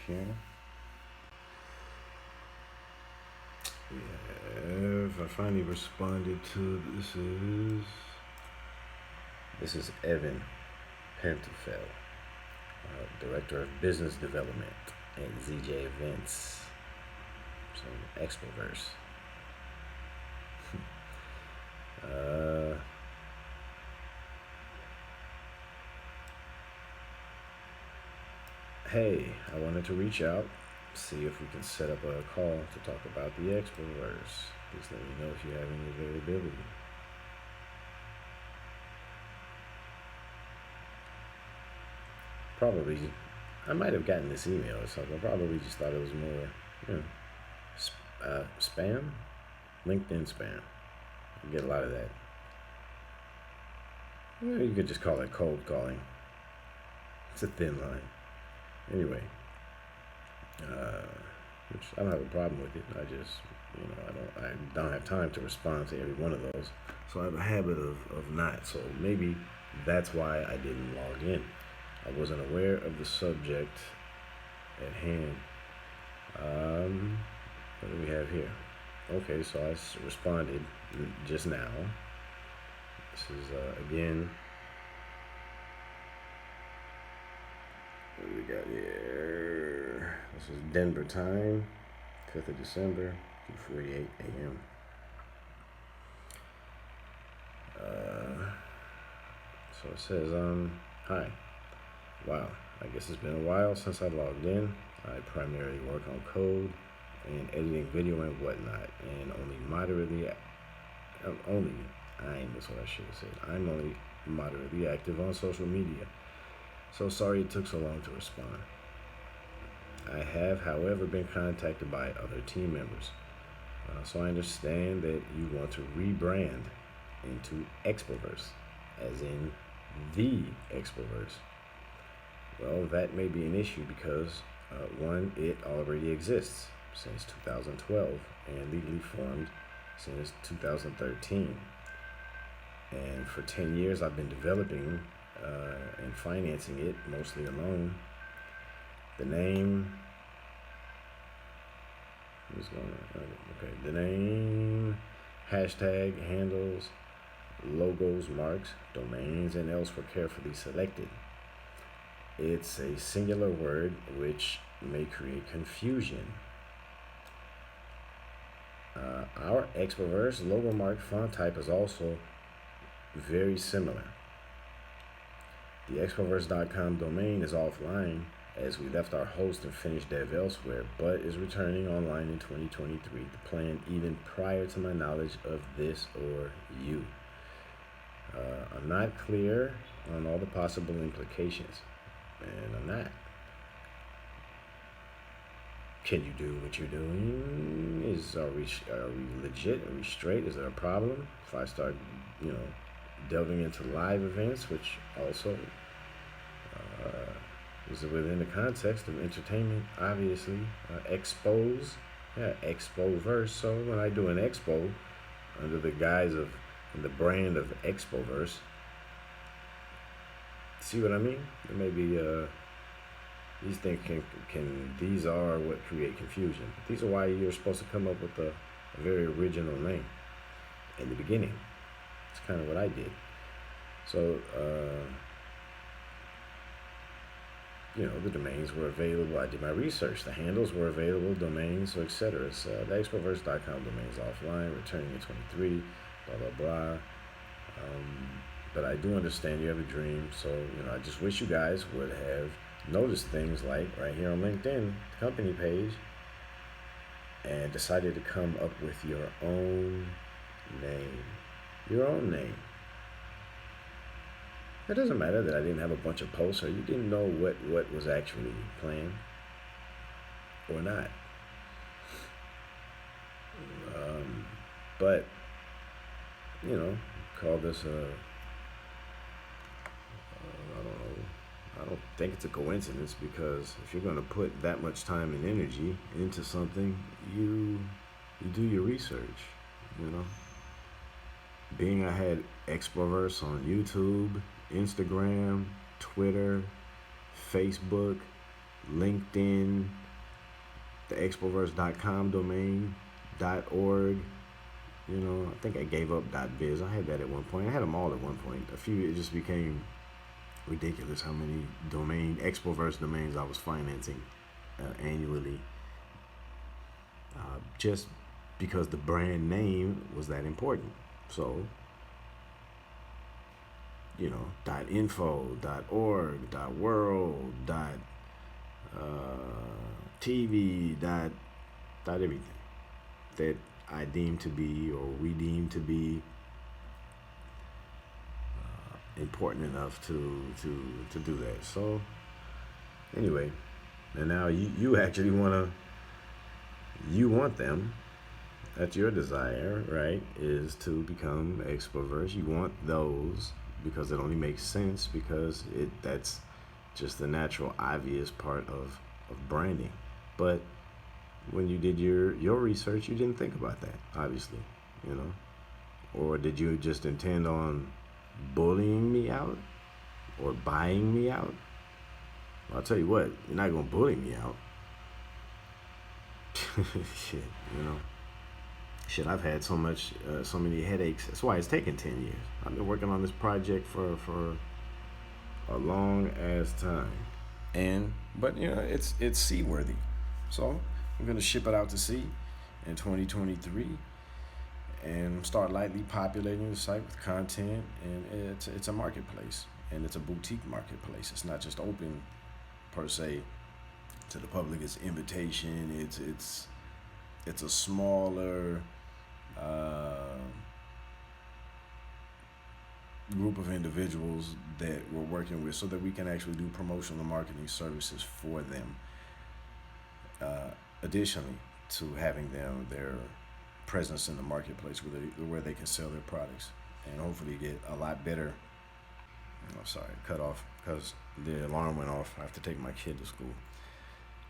here. I finally responded to this is Evan Pentefeld, Director of Business Development at ZJ Events, some Expoverse. Hey, I wanted to reach out, see if we can set up a call to talk about the Expoverse. Please let me know if you have any availability. Probably, I might have gotten this email or something. Probably just thought it was more, spam, LinkedIn spam. You get a lot of that. You could just call it cold calling. It's a thin line. Anyway, which I don't have a problem with it. I just, I don't have time to respond to every one of those. So I have a habit of not. So maybe that's why I didn't log in. I wasn't aware of the subject at hand. What do we have here? Okay, so I responded just now. This is, again, what do we got here? This is Denver time, 5th of December, 2:48 a.m. So it says, hi. Wow, I guess it's been a while since I logged in. I primarily work on code and editing video and whatnot, and I'm only moderately active on social media. So sorry it took so long to respond. I have, however, been contacted by other team members. So I understand that you want to rebrand into Expoverse, as in the Expoverse. Well, that may be an issue because, one, it already exists since 2012 and legally formed since 2013. And for 10 years, I've been developing and financing it, mostly alone. The name, the name, hashtag, handles, logos, marks, domains, and else were carefully selected. It's a singular word which may create confusion. Our Expoverse logo mark font type is also very similar. The expoverse.com domain is offline as we left our host and finished dev elsewhere, but is returning online in 2023. The plan even prior to my knowledge of this or you. I'm not clear on all the possible implications, and I'm not. Can you do what you're doing? Are we legit? Are we straight? Is there a problem if I start, delving into live events, which also is within the context of entertainment, obviously. Expoverse. So when I do an expo under the guise of the brand of Expoverse, see what I mean? There may be these things these are what create confusion. These are why you're supposed to come up with a very original name in the beginning. It's kind of what I did. So, the domains were available. I did my research. The handles were available, domains, so etc. So the expoverse.com domain is offline, returning in 23, blah, blah, blah. But I do understand you have a dream. So, I just wish you guys would have noticed things like right here on LinkedIn, the company page, and decided to come up with your own name. Your own name. It doesn't matter that I didn't have a bunch of posts or you didn't know what was actually planned or not. But, call this I don't think it's a coincidence, because if you're going to put that much time and energy into something, you do your research, Being I had Expoverse on YouTube, Instagram, Twitter, Facebook, LinkedIn, the expoverse.com domain, .org. You know, I think I gave up .biz. I had that at one point. I had them all at one point. It just became ridiculous how many Expoverse domains I was financing annually, just because the brand name was that important. So, you know, .info, .org, .world, .tv, everything that I deem to be, or we deem to be, important enough to do that. So anyway, and now you actually want them. That's your desire, right? Is to become Expoverse. You want those because it only makes sense, because that's just the natural, obvious part of branding. But when you did your research, you didn't think about that, obviously, you know. Or did you just intend on bullying me out or buying me out? Well, I'll tell you what, you're not gonna bully me out. Shit, you know. Shit, I've had so many headaches. That's why it's taken 10 years. I've been working on this project for a long ass time, but you know, it's seaworthy. So I'm gonna ship it out to sea in 2023 and start lightly populating the site with content. And it's a marketplace, and it's a boutique marketplace. It's not just open per se to the public. It's invitation. It's a smaller group of individuals that we're working with, so that we can actually do promotional marketing services for them. Additionally to having their presence in the marketplace where they can sell their products, and hopefully get a lot better. I'm sorry, cut off because the alarm went off. I have to take my kid to school.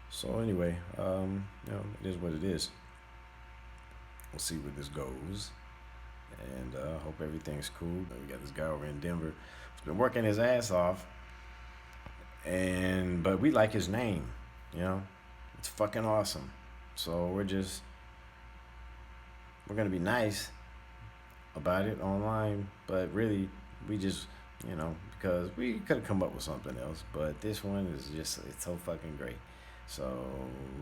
So anyway, you know, it is what it is. We'll see where this goes, and hope everything's cool. We got this guy over in Denver who's been working his ass off, but we like his name, you know. It's fucking awesome. So we're gonna be nice about it online, but really we just, you know, because we could have come up with something else, but this one is it's so fucking great. So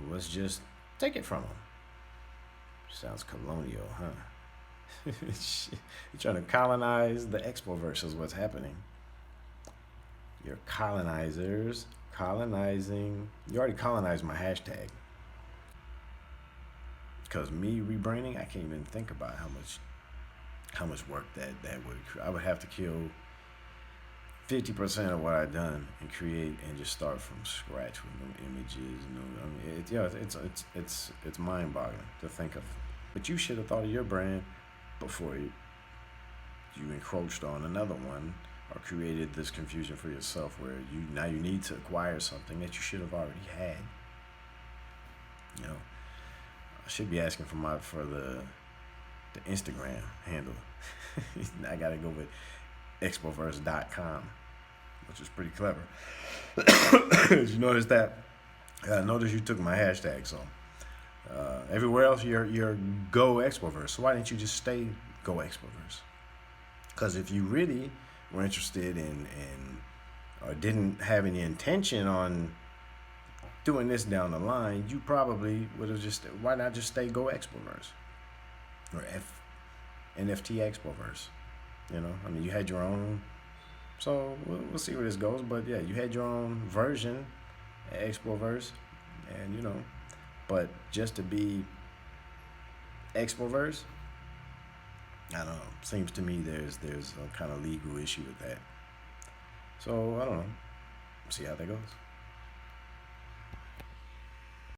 let's just take it from him. Sounds colonial, huh? You're trying to colonize the Expoverse is what's happening. You're colonizers colonizing. You already colonized my hashtag. Because me rebranding, I can't even think about how much work that would. I would have to kill 50% of what I've done and create and just start from scratch with new images. It's mind-boggling to think of. But you should have thought of your brand before you encroached on another one, or created this confusion for yourself, where you need to acquire something that you should have already had. You know, I should be asking for the Instagram handle. I gotta go with expoverse.com, which is pretty clever. Did you notice that? Notice you took my hashtag. So everywhere else you're Go Expoverse. So why didn't you just stay Go Expoverse? Because if you really were interested in or didn't have any intention on doing this down the line, you probably would have why not just stay Go Expoverse or NFT Expoverse? You know, I mean, you had your own. So we'll see where this goes. But yeah, you had your own version, Expoverse, and you know, but just to be Expoverse, I don't know. Seems to me there's a kind of legal issue with that. So I don't know. See how that goes.